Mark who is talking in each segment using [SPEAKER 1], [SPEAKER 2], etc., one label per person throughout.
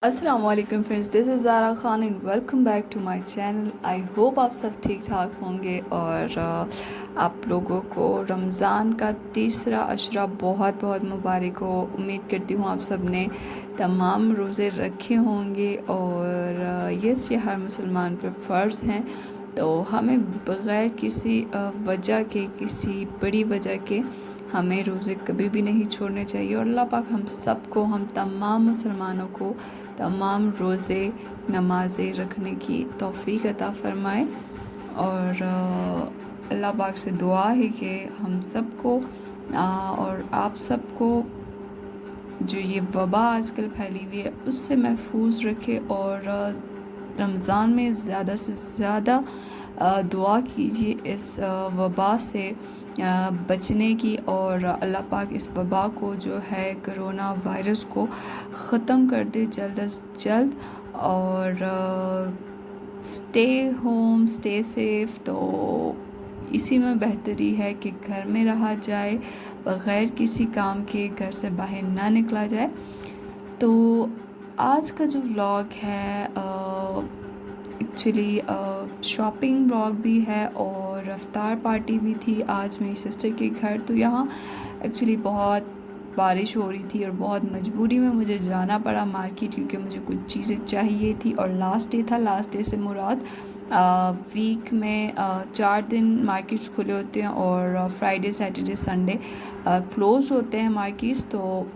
[SPEAKER 1] अस्सलाम वालेकुम friends, this is Zara Khan and welcome back to my channel. I hope आप सब ठीक ठाक होंगे और आप लोगों को रमज़ान का तीसरा अशरा बहुत बहुत मुबारक हो। उम्मीद करती हूँ आप सब ने तमाम रोज़े रखे होंगे और यस, ये हर मुसलमान पर फ़र्ज़ हैं, तो हमें बग़ैर किसी वजह के, किसी बड़ी वजह के हमें रोज़े कभी भी नहीं छोड़ने चाहिए। और अल्लाह पाक हम सबको, हम तमाम मुसलमानों को तमाम रोज़े नमाज़ें रखने की तौफ़ीक अता फ़रमाए। और अल्लाह पाक से दुआ है कि हम सबको और आप सबको जो ये वबा आजकल फैली हुई है उससे महफूज रखे। और रमज़ान में ज़्यादा से ज़्यादा दुआ कीजिए इस वबा से बचने की, और अल्लाह पाक इस वबा को जो है कोरोना वायरस को ख़त्म कर दे जल्द अज जल्द। और स्टे होम, स्टे सेफ। तो इसी में बेहतरी है कि घर में रहा जाए, बग़ैर किसी काम के घर से बाहर ना निकला जाए। तो आज का जो व्लॉग है एक्चुअली शॉपिंग व्लॉग भी है और अफ्तार पार्टी भी थी आज मेरी सिस्टर के घर। तो यहाँ एक्चुअली बहुत बारिश हो रही थी और बहुत मजबूरी में मुझे जाना पड़ा मार्केट, क्योंकि मुझे कुछ चीज़ें चाहिए थी और लास्ट डे था। लास्ट डे से मुराद वीक में 4 दिन मार्केट्स खुले होते हैं और फ्राइडे सैटरडे संडे क्लोज होते हैं मार्केट्स। तो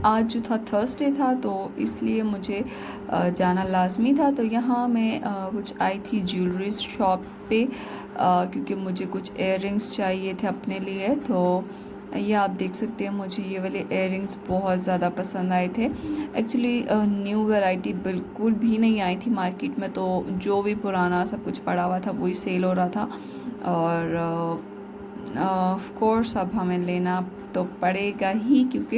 [SPEAKER 1] आज जो था थर्सडे था, तो इसलिए मुझे जाना लाज़मी था। तो यहाँ मैं कुछ आई थी ज्वेलरी शॉप पे, क्योंकि मुझे कुछ इयररिंग्स चाहिए थे अपने लिए। तो ये आप देख सकते हैं, मुझे ये वाले इयररिंग्स बहुत ज़्यादा पसंद आए थे। एक्चुअली न्यू वैरायटी बिल्कुल भी नहीं आई थी मार्केट में, तो जो भी पुराना सब कुछ पड़ा हुआ था वही सेल हो रहा था। और ऑफ कोर्स अब हमें लेना तो पड़ेगा ही, क्योंकि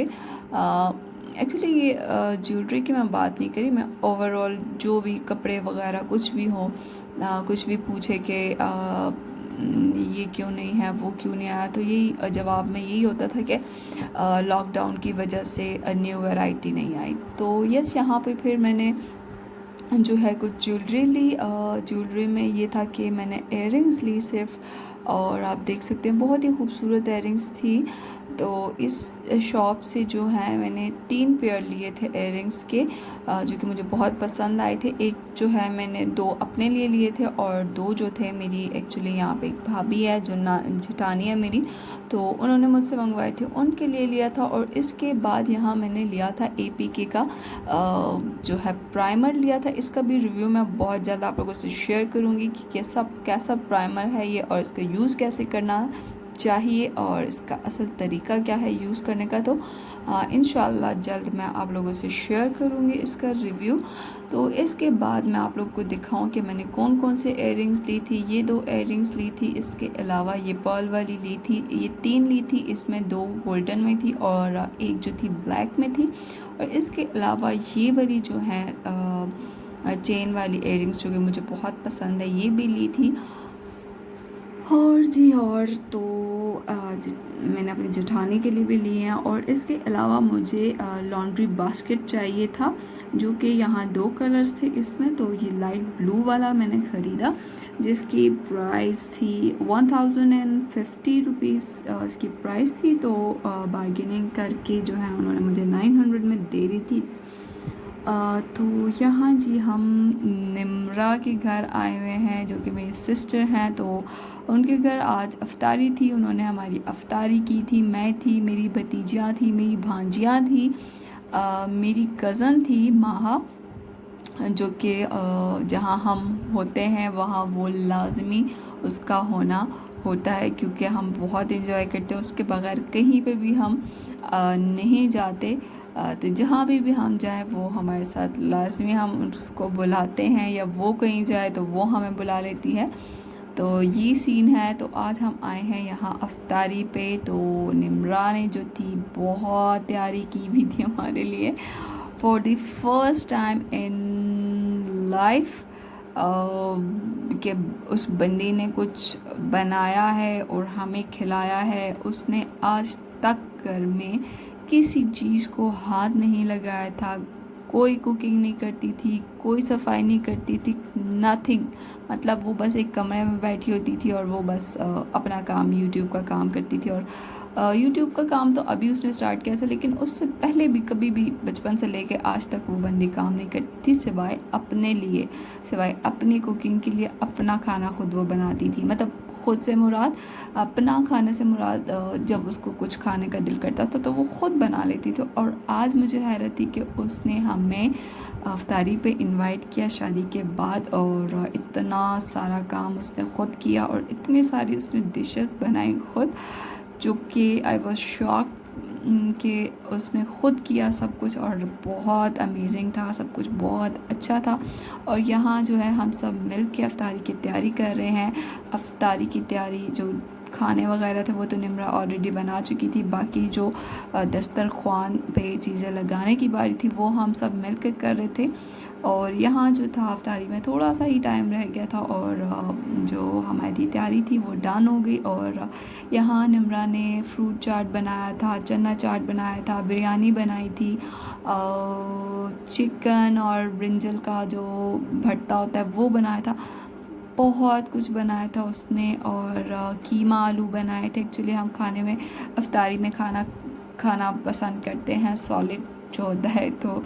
[SPEAKER 1] एक्चुअली ये ज्वेलरी की मैं बात नहीं करी, मैं ओवरऑल जो भी कपड़े वगैरह कुछ भी हो, कुछ भी पूछे कि ये क्यों नहीं है, वो क्यों नहीं आया, तो यही जवाब में यही होता था कि लॉकडाउन की वजह से न्यू वैरायटी नहीं आई। तो यस, यहाँ पे फिर मैंने जो है कुछ ज्वेलरी ली। ज्वेलरी में ये था कि मैंने इयररिंग्स ली सिर्फ, और आप देख सकते हैं बहुत ही खूबसूरत इयररिंग्स थी। तो इस शॉप से जो है मैंने 3 पेयर लिए थे इयररिंग्स के, जो कि मुझे बहुत पसंद आए थे। एक जो है मैंने 2 अपने लिए लिए थे और 2 जो थे मेरी, एक्चुअली यहाँ पे एक भाभी है जो ना जेठानी है मेरी, तो उन्होंने मुझसे मंगवाए थे, उनके लिए लिया था। और इसके बाद यहाँ मैंने लिया था APK का जो है प्राइमर लिया था। इसका भी रिव्यू मैं बहुत जल्द आप लोगों से शेयर करूँगी कि कैसा प्राइमर है ये, और इसका यूज़ कैसे करना चाहिए और इसका असल तरीका क्या है यूज़ करने का। तो इंशाल्लाह जल्द मैं आप लोगों से शेयर करूँगी इसका रिव्यू। तो इसके बाद मैं आप लोगों को दिखाऊं कि मैंने कौन कौन से इयररिंग्स ली थी। ये 2 इयररिंग्स ली थी, इसके अलावा ये पर्ल वाली ली थी, ये 3 ली थी। इसमें 2 गोल्डन में थी और एक जो थी ब्लैक में थी। और इसके अलावा ये वाली जो है चेन वाली इयररिंग्स जो कि मुझे बहुत पसंद है, ये भी ली थी। और जी, और तो मैंने अपनी जेठानी के लिए भी लिए हैं। और इसके अलावा मुझे लॉन्ड्री बास्केट चाहिए था, जो कि यहाँ 2 कलर्स थे इसमें। तो ये लाइट ब्लू वाला मैंने ख़रीदा, जिसकी प्राइस थी 1050 रुपीज़ इसकी प्राइस थी। तो बार्गेनिंग करके जो है उन्होंने मुझे 900 में दे दी थी। तो यहाँ जी हम निम्रा के घर आए हुए हैं, जो कि मेरी सिस्टर हैं। तो उनके घर आज अफ्तारी थी, उन्होंने हमारी अफ्तारी की थी। मैं थी, मेरी भतीजियाँ थी, मेरी भांजियाँ थी, मेरी कज़न थी माहा, जो कि जहाँ हम होते हैं वहाँ वो लाज़मी उसका होना होता है, क्योंकि हम बहुत इंजॉय करते हैं उसके बगैर कहीं पे भी हम नहीं जाते। तो जहाँ भी हम जाएं वो हमारे साथ लाज़मी, हम उसको बुलाते हैं, या वो कहीं जाए तो वो हमें बुला लेती है। तो ये सीन है। तो आज हम आए हैं यहाँ अफ्तारी पे। तो निम्रा ने जो थी बहुत तैयारी की भी थी हमारे लिए, for the first time in life कि उस बंदी ने कुछ बनाया है और हमें खिलाया है। उसने आज तक घर में किसी चीज़ को हाथ नहीं लगाया था, कोई कुकिंग नहीं करती थी, कोई सफाई नहीं करती थी, नथिंग। मतलब वो बस एक कमरे में बैठी होती थी और वो बस अपना काम, यूट्यूब का काम करती थी। और यूट्यूब का काम तो अभी उसने स्टार्ट किया था, लेकिन उससे पहले भी कभी भी बचपन से लेके आज तक वो बंदी काम नहीं करती थी, सिवाय अपने लिए, सिवाय अपनी कुकिंग के लिए। अपना खाना खुद वो बनाती थी। मतलब खुद से मुराद, अपना खाने से मुराद जब उसको कुछ खाने का दिल करता था तो वो ख़ुद बना लेती थी। और आज मुझे हैरत थी कि उसने हमें अफ्तारी पे इनवाइट किया शादी के बाद, और इतना सारा काम उसने ख़ुद किया और इतनी सारी उसने डिशेस बनाई ख़ुद, जो कि आई वॉज शॉक कि उसने ख़ुद किया सब कुछ। और बहुत अमेजिंग था, सब कुछ बहुत अच्छा था। और यहाँ जो है हम सब मिल के अफ्तारी की तैयारी कर रहे हैं। अफ्तारी की तैयारी, जो खाने वगैरह थे वो तो निम्रा ऑलरेडी बना चुकी थी, बाकी जो दस्तरख्वान पे चीज़ें लगाने की बारी थी वो हम सब मिल कर कर रहे थे। और यहाँ जो था अफ्तारी में थोड़ा सा ही टाइम रह गया था और जो हमारी तैयारी थी वो डन हो गई। और यहाँ निम्रा ने फ्रूट चाट बनाया था, चना चाट बनाया था, बिरयानी बनाई थी, चिकन और ब्रिंजल का जो भरता होता है वो बनाया था। बहुत कुछ बनाया था उसने। और कीमा आलू बनाए थे। एक्चुअली हम खाने में, अफ्तारी में खाना पसंद करते हैं सॉलिड जो होता है, तो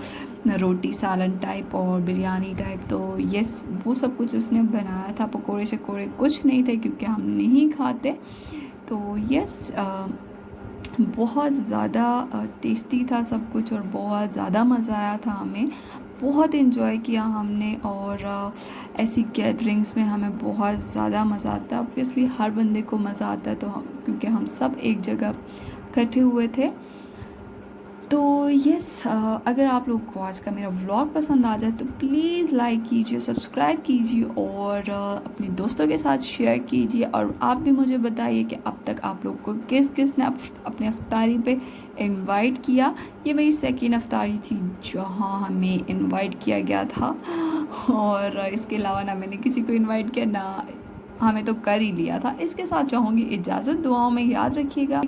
[SPEAKER 1] रोटी सालन टाइप और बिरयानी टाइप। तो यस, वो सब कुछ उसने बनाया था। पकोड़े शकोड़े कुछ नहीं थे क्योंकि हम नहीं खाते। तो यस, बहुत ज़्यादा टेस्टी था सब कुछ और बहुत ज़्यादा मज़ा आया था हमें। बहुत इन्जॉय किया हमने। और ऐसी गैदरिंग्स में हमें बहुत ज़्यादा मज़ा आता है। ऑब्वियसली हर बंदे को मज़ा आता है, तो क्योंकि हम सब एक जगह इकट्ठे हुए थे। तो यस, अगर आप लोग को आज का मेरा व्लॉग पसंद आ जाए तो प्लीज़ लाइक कीजिए, सब्सक्राइब कीजिए और अपने दोस्तों के साथ शेयर कीजिए। और आप भी मुझे बताइए कि अब तक आप लोग को किस किस ने अपने अफ्तारी पे इनवाइट किया। ये मेरी सेकेंड अफ्तारी थी जहाँ हमें इनवाइट किया गया था, और इसके अलावा ना मैंने किसी को इनवाइट किया, ना हमें तो कर ही लिया था। इसके साथ चाहूँगी इजाज़त, दुआओं में याद रखिएगा।